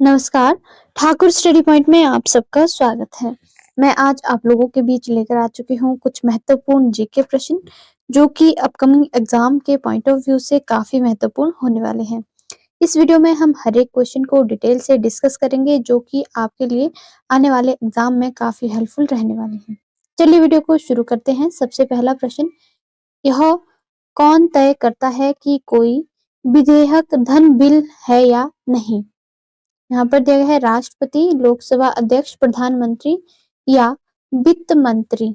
नमस्कार, Thakur study point में आप सबका स्वागत है। मैं आज आप लोगों के बीच लेकर आ चुकी हूँ कुछ महत्वपूर्ण जीके प्रश्न जो कि अपकमिंग एग्जाम के पॉइंट ऑफ व्यू से काफी महत्वपूर्ण होने वाले हैं। इस वीडियो में हम हर एक क्वेश्चन को डिटेल से डिस्कस करेंगे जो कि आपके लिए आने वाले एग्जाम में काफी हेल्पफुल रहने वाले हैं। चलिए वीडियो को शुरू करते हैं। सबसे पहला प्रश्न, यह कौन तय करता है कि कोई विधेयक धन बिल है या नहीं? यहाँ पर दिया गया है राष्ट्रपति, लोकसभा अध्यक्ष, प्रधानमंत्री या वित्त मंत्री।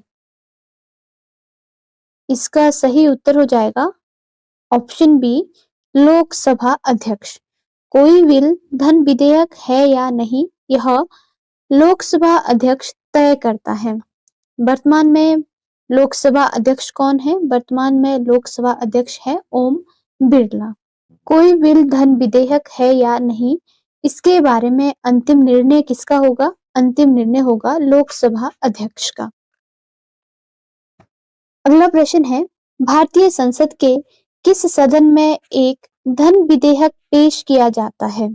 इसका सही उत्तर हो जाएगा ऑप्शन बी, लोकसभा अध्यक्ष। कोई बिल धन विधेयक है या नहीं, यह लोकसभा अध्यक्ष तय करता है। वर्तमान में लोकसभा अध्यक्ष कौन है? वर्तमान में लोकसभा अध्यक्ष है ओम बिरला। कोई बिल धन विधेयक है या नहीं, इसके बारे में अंतिम निर्णय किसका होगा? अंतिम निर्णय होगा लोकसभा अध्यक्ष का। अगला प्रश्न है, भारतीय संसद के किस सदन में एक धन विधेयक पेश किया जाता है?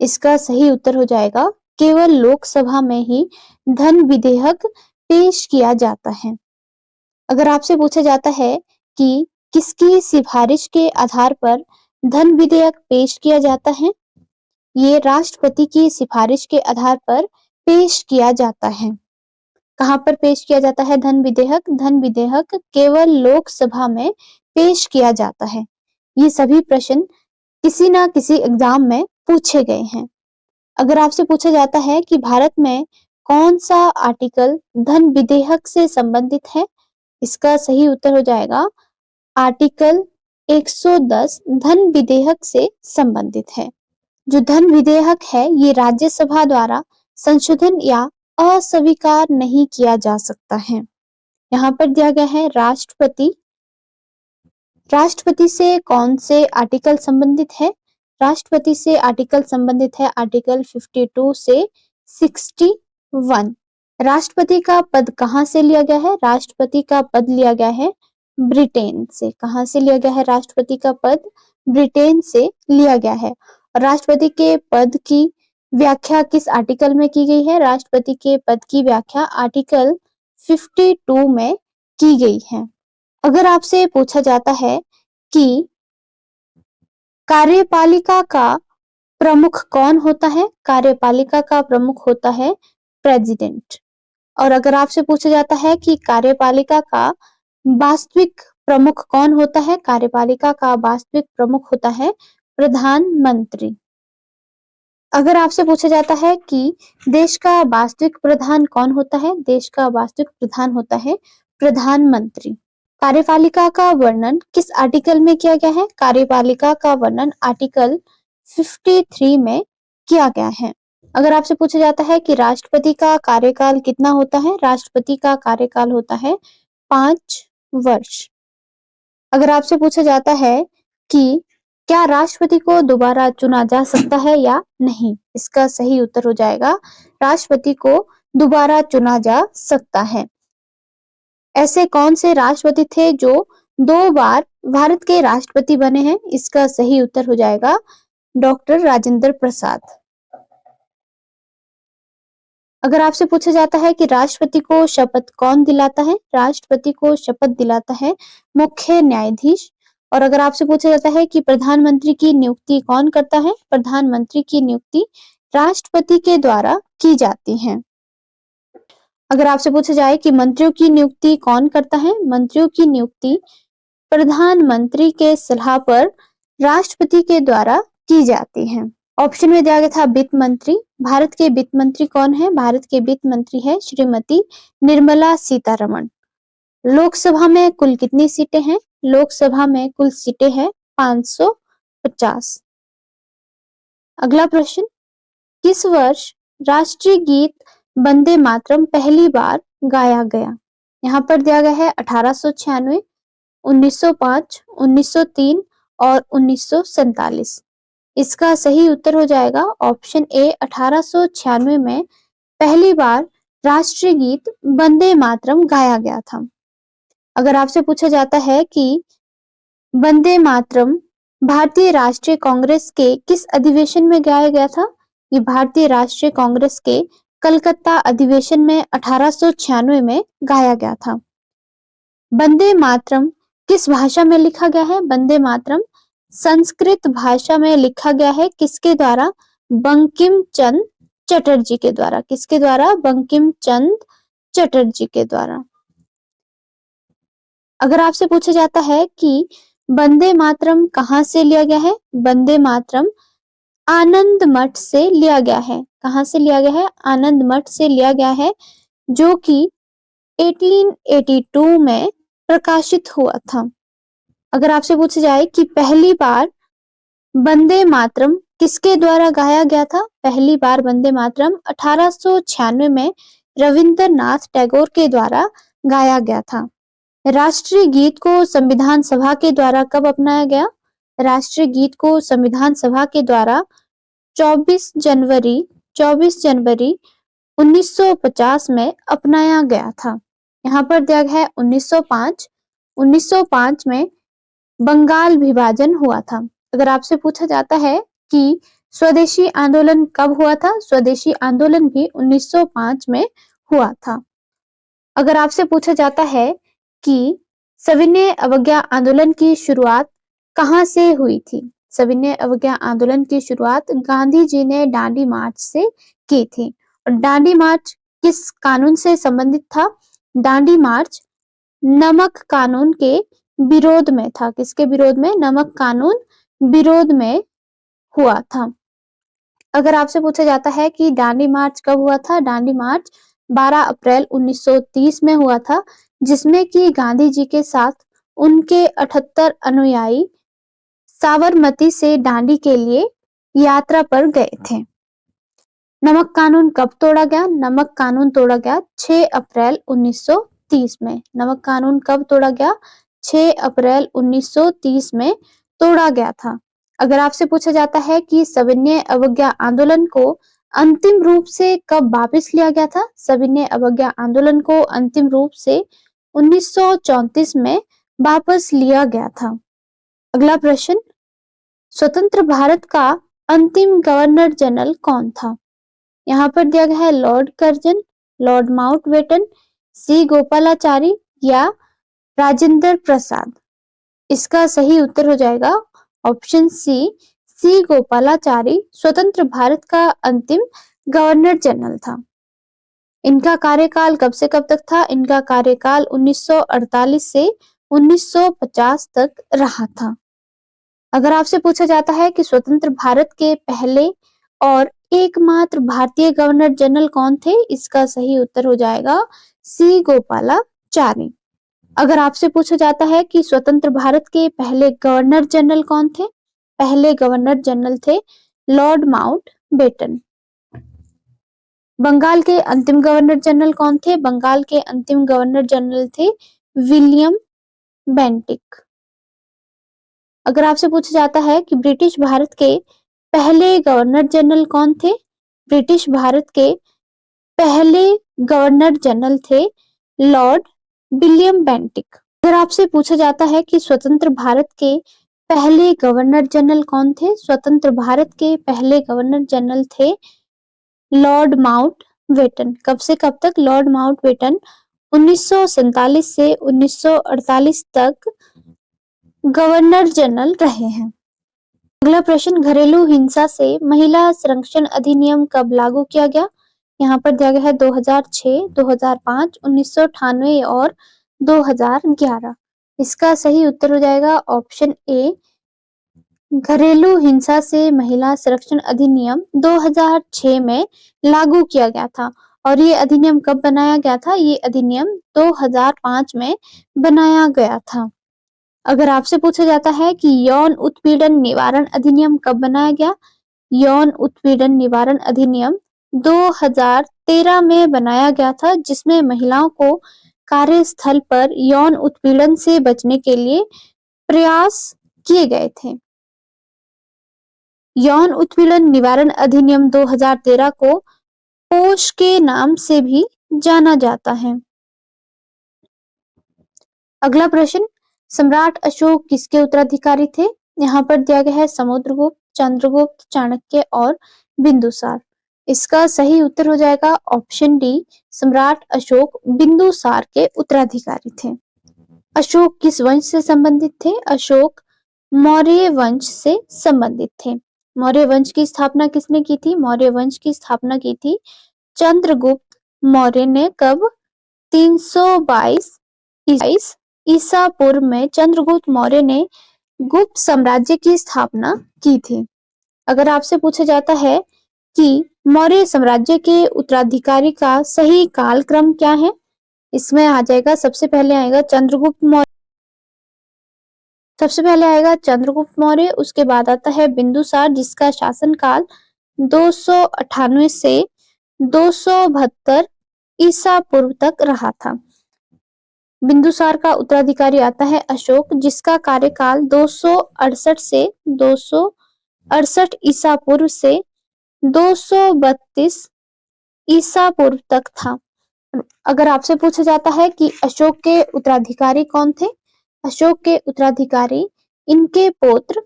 इसका सही उत्तर हो जाएगा केवल लोकसभा में ही धन विधेयक पेश किया जाता है। अगर आपसे पूछा जाता है कि किसकी सिफारिश के आधार पर धन विधेयक पेश किया जाता है, ये राष्ट्रपति की सिफारिश के आधार पर पेश किया जाता है। कहाँ पर पेश किया जाता है धन विधेयक? धन विधेयक केवल लोकसभा में पेश किया जाता है। ये सभी प्रश्न किसी ना किसी एग्जाम में पूछे गए हैं। अगर आपसे पूछा जाता है कि भारत में कौन सा आर्टिकल धन विधेयक से संबंधित है, इसका सही उत्तर हो जाएगा आर्टिकल 110 धन विधेयक से संबंधित है। जो धन विधेयक है ये राज्यसभा द्वारा संशोधन या अस्वीकार नहीं किया जा सकता है। यहाँ पर दिया गया है राष्ट्रपति। राष्ट्रपति से कौन से आर्टिकल संबंधित है? राष्ट्रपति से आर्टिकल संबंधित है आर्टिकल 52 से 61। राष्ट्रपति का पद कहाँ से लिया गया है? राष्ट्रपति का पद लिया गया है ब्रिटेन से। कहाँ से लिया गया है राष्ट्रपति का पद? ब्रिटेन से लिया गया है। और राष्ट्रपति के पद की व्याख्या किस आर्टिकल में की गई है? राष्ट्रपति के पद की व्याख्या आर्टिकल 52 में की गई है। अगर आपसे पूछा जाता है कि कार्यपालिका का प्रमुख कौन होता है? कार्यपालिका का प्रमुख होता है प्रेसिडेंट। और अगर आपसे पूछा जाता है कि कार्यपालिका का वास्तविक प्रमुख कौन होता है? कार्यपालिका का वास्तविक प्रमुख होता है प्रधानमंत्री। अगर आपसे पूछा जाता है कि देश का वास्तविक प्रधान कौन होता है? देश का वास्तविक प्रधान होता है प्रधानमंत्री। कार्यपालिका का वर्णन किस आर्टिकल में किया गया है? कार्यपालिका का वर्णन आर्टिकल 53 में किया गया है। अगर आपसे पूछा जाता है कि राष्ट्रपति का कार्यकाल कितना होता है? राष्ट्रपति का कार्यकाल होता है 5 वर्ष। अगर आपसे पूछा जाता है कि क्या राष्ट्रपति को दोबारा चुना जा सकता है या नहीं, इसका सही उत्तर हो जाएगा राष्ट्रपति को दोबारा चुना जा सकता है। ऐसे कौन से राष्ट्रपति थे जो 2 बार भारत के राष्ट्रपति बने हैं? इसका सही उत्तर हो जाएगा डॉक्टर राजेंद्र प्रसाद। अगर आपसे पूछा जाता है कि राष्ट्रपति को शपथ कौन दिलाता है? राष्ट्रपति को शपथ दिलाता है मुख्य न्यायाधीश। और अगर आपसे पूछा जाता है कि प्रधानमंत्री की नियुक्ति कौन करता है? प्रधानमंत्री की नियुक्ति राष्ट्रपति के द्वारा की जाती है। अगर आपसे पूछा जाए कि मंत्रियों की नियुक्ति कौन करता है? मंत्रियों की नियुक्ति प्रधानमंत्री के सलाह पर राष्ट्रपति के द्वारा की जाती है। ऑप्शन में दिया गया था वित्त मंत्री। भारत के वित्त मंत्री कौन है? भारत के वित्त मंत्री है श्रीमती निर्मला सीतारमण। लोकसभा में कुल कितनी सीटें हैं? लोकसभा में कुल सीटें हैं 550। अगला प्रश्न, किस वर्ष राष्ट्रीय गीत वंदे मातरम पहली बार गाया गया? यहाँ पर दिया गया है 1896, 1905, 1903 और 1947। इसका सही उत्तर हो जाएगा ऑप्शन ए 1896 में पहली बार राष्ट्रीय गीत वंदे मातरम गाया गया था। अगर आपसे पूछा जाता है कि वंदे मातरम भारतीय राष्ट्रीय कांग्रेस के किस अधिवेशन में गाया गया था? ये भारतीय राष्ट्रीय कांग्रेस के कलकत्ता अधिवेशन में 1896 में गाया गया था। वंदे मातरम किस भाषा में लिखा गया है? वंदे मातरम संस्कृत भाषा में लिखा गया है। किसके द्वारा? बंकिम चंद्र चटर्जी के द्वारा। किसके द्वारा? बंकिम चंद्र चटर्जी के द्वारा। अगर आपसे पूछा जाता है कि वंदे मातरम कहाँ से लिया गया है? वंदे मातरम आनंद मठ से लिया गया है। कहाँ से लिया गया है? आनंद मठ से लिया गया है, जो कि 1882 में प्रकाशित हुआ था। अगर आपसे पूछा जाए कि पहली बार वंदे मातरम किसके द्वारा गाया गया था? पहली बार वंदे मातरम 1896 में रविंद्रनाथ टैगोर के द्वारा गाया गया था। राष्ट्रीय गीत को संविधान सभा के द्वारा कब अपनाया गया? राष्ट्रीय गीत को संविधान सभा के द्वारा 24 जनवरी 1950 में अपनाया गया था। यहाँ पर दिया गया है 1905 में बंगाल विभाजन हुआ था। अगर आपसे पूछा जाता है कि स्वदेशी आंदोलन कब हुआ था? स्वदेशी आंदोलन भी 1905 में हुआ था। अगर आपसे पूछा जाता है कि सविनय अवज्ञा आंदोलन की शुरुआत कहाँ से हुई थी? सविनय अवज्ञा आंदोलन की शुरुआत गांधी जी ने दांडी मार्च से की थी। और दांडी मार्च किस कानून से संबंधित था? दांडी मार्च नमक कानून के विरोध में था। किसके विरोध में? नमक कानून विरोध में हुआ था। अगर आपसे पूछा जाता है कि दांडी मार्च कब हुआ था? दांडी मार्च 12 अप्रैल 1930 में हुआ था, जिसमें कि गांधी जी के साथ उनके 78 अनुयायी साबरमती से दांडी के लिए यात्रा पर गए थे। नमक कानून कब तोड़ा गया? नमक कानून तोड़ा गया 6 अप्रैल 1930 में। नमक कानून कब तोड़ा गया? 6 अप्रैल 1930 में तोड़ा गया था। अगर आपसे पूछा जाता है कि सविनय अवज्ञा आंदोलन को अंतिम रूप से कब वापस लिया गया था? सविनय अवज्ञा आंदोलन को अंतिम रूप से 1934 में वापस लिया गया था। अगला प्रश्न, स्वतंत्र भारत का अंतिम गवर्नर जनरल कौन था? यहाँ पर दिया गया है लॉर्ड कर्जन, लॉर्ड माउंटबेटन, सी गोपालाचारी या राजेंद्र प्रसाद। इसका सही उत्तर हो जाएगा ऑप्शन सी गोपालाचारी स्वतंत्र भारत का अंतिम गवर्नर जनरल था। इनका कार्यकाल कब से कब तक था? इनका कार्यकाल 1948 से 1950 तक रहा था। अगर आपसे पूछा जाता है कि स्वतंत्र भारत के पहले और एकमात्र भारतीय गवर्नर जनरल कौन थे? इसका सही उत्तर हो जाएगा सी गोपालाचारी। अगर आपसे पूछा जाता है कि स्वतंत्र भारत के पहले गवर्नर जनरल कौन थे? पहले गवर्नर जनरल थे लॉर्ड माउंटबेटन। बंगाल के अंतिम गवर्नर जनरल कौन थे? बंगाल के अंतिम गवर्नर जनरल थे विलियम बेंटिक। अगर आपसे पूछा जाता है कि ब्रिटिश भारत के पहले गवर्नर जनरल कौन थे? ब्रिटिश भारत के पहले गवर्नर जनरल थे लॉर्ड विलियम बेंटिक। अगर आपसे पूछा जाता है कि स्वतंत्र भारत के पहले गवर्नर जनरल कौन थे? स्वतंत्र भारत के पहले गवर्नर जनरल थे लॉर्ड माउंटबेटन। कब से कब तक? लॉर्ड माउंटबेटन 1947 से 1948 तक गवर्नर जनरल रहे हैं। अगला प्रश्न, घरेलू हिंसा से महिला संरक्षण अधिनियम कब लागू किया गया? यहाँ पर दिया गया है 2006, 2005, 1998 और 2011। इसका सही उत्तर हो जाएगा ऑप्शन ए, घरेलू हिंसा से महिला संरक्षण अधिनियम 2006 में लागू किया गया था। और ये अधिनियम कब बनाया गया था? ये अधिनियम 2005 में बनाया गया था। अगर आपसे पूछा जाता है कि यौन उत्पीड़न निवारण अधिनियम कब बनाया गया? यौन उत्पीड़न निवारण अधिनियम 2013 में बनाया गया था, जिसमें महिलाओं को कार्यस्थल पर यौन उत्पीड़न से बचने के लिए प्रयास किए गए थे। यौन उत्पीड़न निवारण अधिनियम 2013 को पोश के नाम से भी जाना जाता है। अगला प्रश्न, सम्राट अशोक किसके उत्तराधिकारी थे? यहाँ पर दिया गया है समुद्रगुप्त, चंद्रगुप्त, चाणक्य और बिंदुसार। इसका सही उत्तर हो जाएगा ऑप्शन डी, सम्राट अशोक बिंदुसार के उत्तराधिकारी थे। अशोक किस वंश से संबंधित थे? अशोक मौर्य वंश से संबंधित थे। मौर्य वंश की स्थापना किसने की थी? मौर्य वंश की स्थापना की थी चंद्रगुप्त मौर्य ने। कब? 322 ईसा पूर्व में चंद्रगुप्त मौर्य ने गुप्त साम्राज्य की स्थापना की थी। अगर आपसे पूछा जाता है कि मौर्य साम्राज्य के उत्तराधिकारी का सही कालक्रम क्या है, इसमें आ जाएगा सबसे पहले आएगा चंद्रगुप्त मौर्य। सबसे पहले आएगा चंद्रगुप्त मौर्य, उसके बाद आता है बिंदुसार जिसका शासनकाल 298 से 272 ईसा पूर्व तक रहा था। बिंदुसार का उत्तराधिकारी आता है अशोक जिसका कार्यकाल 268 से 268 ईसा पूर्व से 232 ईसा पूर्व तक था। अगर आपसे पूछा जाता है कि अशोक के उत्तराधिकारी कौन थे? अशोक के उत्तराधिकारी इनके पौत्र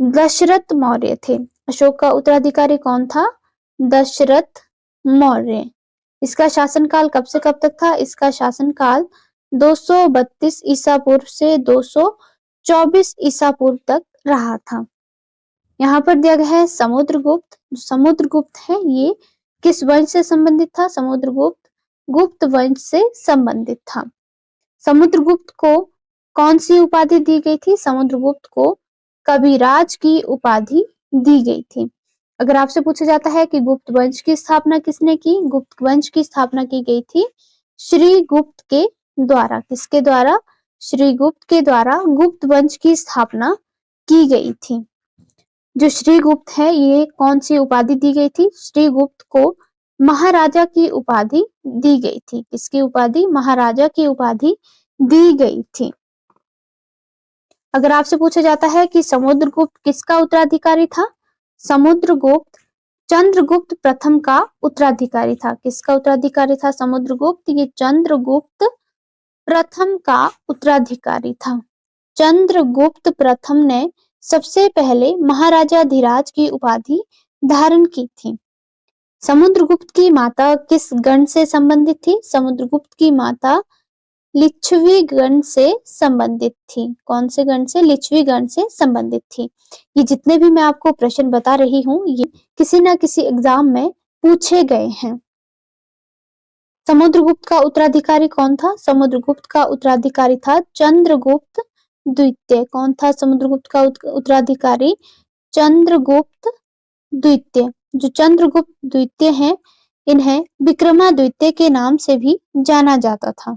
दशरथ मौर्य थे। अशोक का उत्तराधिकारी कौन था? दशरथ मौर्य। इसका शासनकाल कब से कब तक था? इसका शासनकाल 232 ईसा पूर्व से 224 ईसा पूर्व तक रहा था। यहाँ पर दिया गया है समुद्रगुप्त। समुद्रगुप्त है ये किस वंश से संबंधित था? समुद्रगुप्त गुप्त वंश से संबंधित था। समुद्रगुप्त को कौन सी उपाधि दी गई थी? समुद्रगुप्त को कविराज की उपाधि दी गई थी। अगर आपसे पूछा जाता है कि गुप्त वंश की स्थापना किसने की? गुप्त वंश की स्थापना की गई थी श्रीगुप्त के द्वारा। किसके द्वारा? श्रीगुप्त के द्वारा गुप्त वंश की स्थापना की गई थी। जो श्रीगुप्त है ये कौन सी उपाधि दी गई थी? श्रीगुप्त को महाराजा की उपाधि दी गई थी। किसकी उपाधि? महाराजा की उपाधि दी गई थी। अगर आपसे पूछा जाता है कि समुद्रगुप्त किसका उत्तराधिकारी था? समुद्रगुप्त चंद्रगुप्त प्रथम का उत्तराधिकारी था। किसका उत्तराधिकारी था समुद्रगुप्त? ये चंद्रगुप्त प्रथम का उत्तराधिकारी था। चंद्रगुप्त प्रथम ने सबसे पहले महाराजाधिराज की उपाधि धारण की थी। समुद्रगुप्त की माता किस गण से संबंधित थी? समुद्रगुप्त की माता लिच्छवी गण से संबंधित थी। कौन से गण से? लिच्छवी गण से संबंधित थी। ये जितने भी मैं आपको प्रश्न बता रही हूँ ये किसी ना किसी एग्जाम में पूछे गए हैं। समुद्रगुप्त का उत्तराधिकारी कौन था? समुद्रगुप्त का उत्तराधिकारी था चंद्रगुप्त द्वितीय। कौन था समुद्रगुप्त का उत्तराधिकारी? चंद्रगुप्त द्वितीय। जो चंद्रगुप्त द्वितीय हैं इन्हें विक्रमादित्य के नाम से भी जाना जाता था।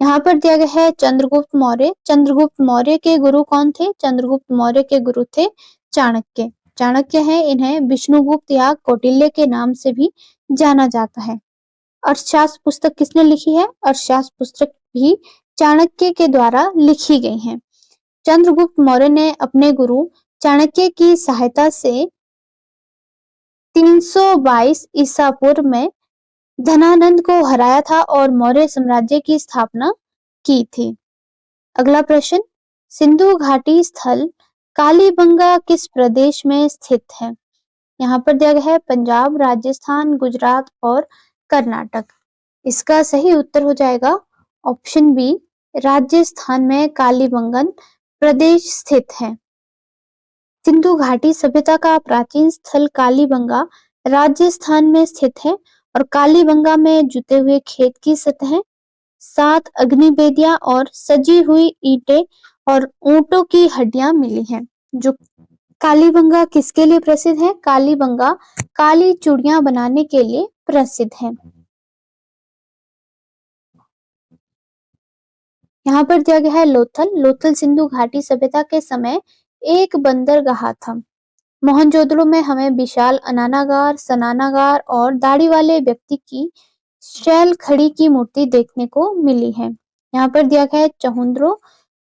यहाँ पर दिया गया है चंद्रगुप्त मौर्य। चंद्रगुप्त मौर्य के गुरु कौन थे? चंद्रगुप्त मौर्य के गुरु थे चाणक्य। चाणक्य है, इन्हें विष्णुगुप्त या कौटिल्य के नाम से भी जाना जाता है। अर्थशास्त्र पुस्तक किसने लिखी है? अर्थशास्त्र पुस्तक भी चाणक्य के द्वारा लिखी गई है। चंद्रगुप्त मौर्य ने अपने गुरु चाणक्य की सहायता से 322 ईसा पूर्व में धनानंद को हराया था और मौर्य साम्राज्य की स्थापना की थी। अगला प्रश्न, सिंधु घाटी स्थल कालीबंगा किस प्रदेश में स्थित है? यहाँ पर दिया गया है पंजाब, राजस्थान, गुजरात और कर्नाटक। इसका सही उत्तर हो जाएगा ऑप्शन बी, राजस्थान में कालीबंगन प्रदेश स्थित है। सिंधु घाटी सभ्यता का प्राचीन स्थल कालीबंगा राजस्थान में स्थित है और कालीबंगा में जुते हुए खेत की सतह, 7 अग्निवेदियां और सजी हुई ईंटें और ऊंटों की हड्डियां मिली हैं। जो कालीबंगा किसके लिए प्रसिद्ध है? कालीबंगा काली चूड़ियां बनाने के लिए प्रसिद्ध है। यहाँ पर दिया गया है लोथल। लोथल सिंधु घाटी सभ्यता के समय एक बंदरगाह था। मोहनजोदड़ो में हमें विशाल अनानागार, सनानागार और दाढ़ी वाले व्यक्ति की शैल खड़ी की मूर्ति देखने को मिली है। यहाँ पर दिया गया है चहुंद्रो।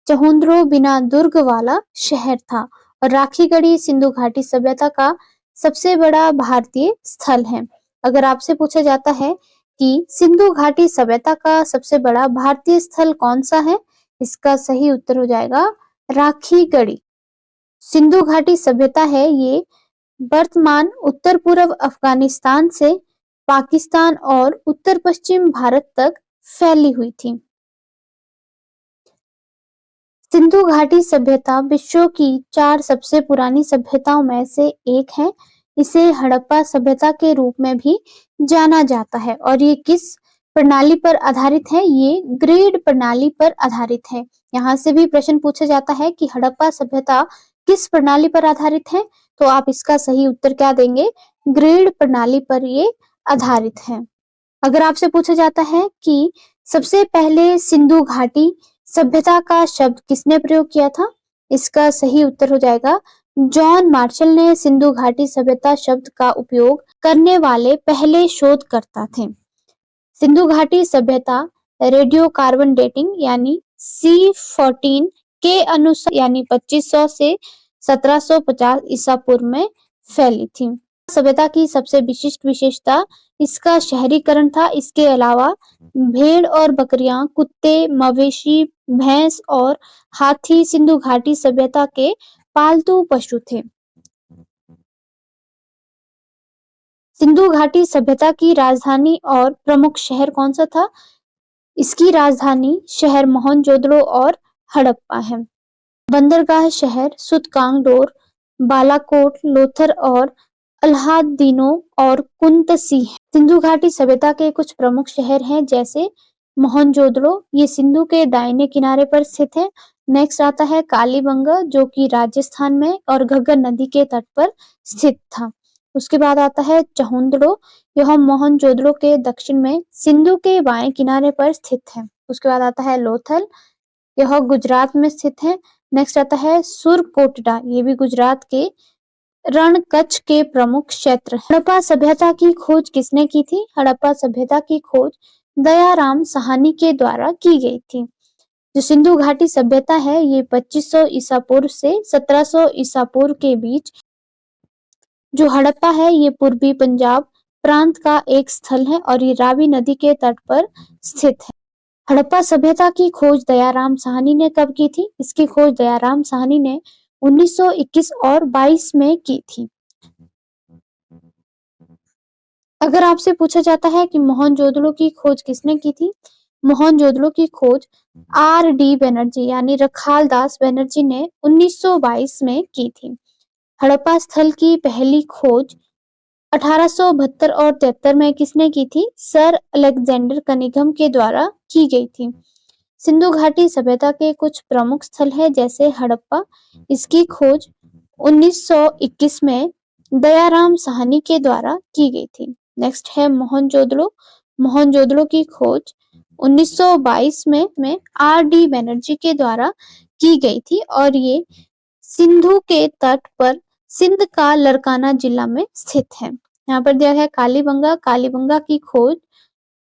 चहुंद्रो बिना दुर्ग वाला शहर था और राखीगढ़ी सिंधु घाटी सभ्यता का सबसे बड़ा भारतीय स्थल है। अगर आपसे पूछा जाता है कि सिंधु घाटी सभ्यता का सबसे बड़ा भारतीय स्थल कौन सा है? इसका सही उत्तर हो जाएगा राखीगढ़ी। सिंधु घाटी सभ्यता है ये वर्तमान उत्तर पूर्व अफगानिस्तान से पाकिस्तान और उत्तर पश्चिम भारत तक फैली हुई थी। सिंधु घाटी सभ्यता विश्व की 4 सबसे पुरानी सभ्यताओं में से एक है। इसे हड़प्पा सभ्यता के रूप में भी जाना जाता है और ये किस प्रणाली पर आधारित है? ये ग्रिड प्रणाली पर आधारित है। यहाँ से भी प्रश्न पूछा जाता है कि हड़प्पा सभ्यता किस प्रणाली पर आधारित है, तो आप इसका सही उत्तर क्या देंगे? ग्रिड प्रणाली पर ये आधारित है। अगर आपसे पूछा जाता है कि सबसे पहले सिंधु घाटी सभ्यता का शब्द किसने प्रयोग किया था? इसका सही उत्तर हो जाएगा जॉन मार्शल ने सिंधु घाटी सभ्यता शब्द का उपयोग करने वाले पहले शोधकर्ता थे। सिंधु घाटी सभ्यता रेडियो कार्बन डेटिंग यानी C14 के अनुसार यानी 2500 से 1750 ईसा पूर्व में फैली थी। सभ्यता की सबसे विशिष्ट विशेषता इसका शहरीकरण था। इसके अलावा भेड़ और बकरियां, कुत्ते, मवेशी, भैंस और हाथी सिंधु घाटी सभ्यता के पालतू पशु थे। सिंधु घाटी सभ्यता की राजधानी और प्रमुख शहर कौन सा था? इसकी राजधानी शहर मोहनजोदड़ो और हड़प्पा है। बंदरगाह शहर सुतकांगडोर, बालाकोट, लोथर और अल्हादीनो और कुंतसी। सिंधु घाटी सभ्यता के कुछ प्रमुख शहर हैं जैसे मोहनजोदड़ो, ये सिंधु के दाहिने किनारे पर स्थित है। नेक्स्ट आता है कालीबंगा जो कि राजस्थान में और घग्गर नदी के तट पर स्थित था। उसके बाद आता है चहुंदड़ो, यह मोहनजोदड़ो के दक्षिण में सिंधु के बाएं किनारे पर स्थित है। उसके बाद आता है लोथल, यह गुजरात में स्थित है। नेक्स्ट आता है सुरकोटडा, ये भी गुजरात के रण कच्छ के प्रमुख क्षेत्र। हड़प्पा सभ्यता की खोज किसने की थी? हड़प्पा सभ्यता की खोज दयाराम साहनी के द्वारा की गई थी। जो सिंधु घाटी सभ्यता है ये 2500 ईसा पूर्व से 1700 ईसा पूर्व के बीच, जो हड़प्पा है ये पूर्वी पंजाब प्रांत का एक स्थल है और ये रावी नदी के तट पर स्थित है। हड़प्पा सभ्यता की खोज दयाराम साहनी ने कब की थी? इसकी खोज दयाराम साहनी ने 1921 और 22 में की थी। अगर आपसे पूछा जाता है कि मोहनजोदड़ो की खोज किसने की थी? मोहनजोदड़ो की खोज R.D. बनर्जी यानी रखालदास बनर्जी ने 1922 में की थी। हड़प्पा स्थल की पहली खोज 1872 और 73 में किसने की थी? सर अलेक्जेंडर कनिंघम के द्वारा की गई थी। सिंधु घाटी सभ्यता के कुछ प्रमुख स्थल है जैसे हड़प्पा, इसकी खोज 1921 में दयाराम साहनी के द्वारा की गई थी। नेक्स्ट है मोहनजोदड़ो, मोहनजोदड़ो की खोज 1922 में R.D. बनर्जी के द्वारा की गई थी और ये सिंधु के तट पर सिंध का लरकाना जिला में स्थित है। यहाँ पर दिया है कालीबंगा, कालीबंगा की खोज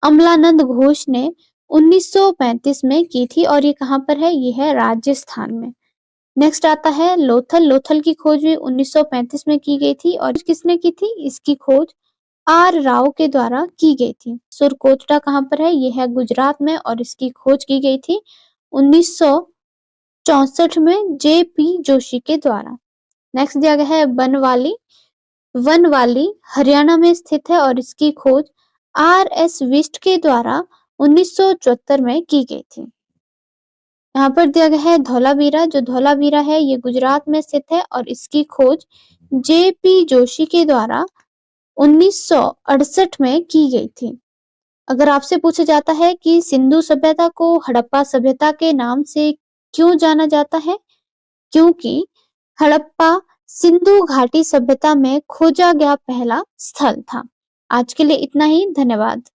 अमलानंद घोष ने 1935 में की थी और ये कहाँ पर है? ये है राजस्थान में। नेक्स्ट आता है लोथल, लोथल की खोज भी 1935 में की गई थी और किसने की थी? इसकी खोज R. राव के द्वारा की गई थी। सुरकोटडा कहाँ पर है? ये है गुजरात में और इसकी खोज की गई थी 1964 में J.P. जोशी के द्वारा। नेक्स्ट दिया गया है बनवाली, वनवाली हरियाणा में स्थित है और इसकी खोज R.S. विस्ट के द्वारा 1974 में की गई थी। यहाँ पर दिया गया है धौलावीरा, जो धौलावीरा है ये गुजरात में स्थित है और इसकी खोज J.P. जोशी के द्वारा 1968 में की गई थी। अगर आपसे पूछा जाता है कि सिंधु सभ्यता को हड़प्पा सभ्यता के नाम से क्यों जाना जाता है? क्योंकि हड़प्पा सिंधु घाटी सभ्यता में खोजा गया पहला स्थल था। आज के लिए इतना ही, धन्यवाद।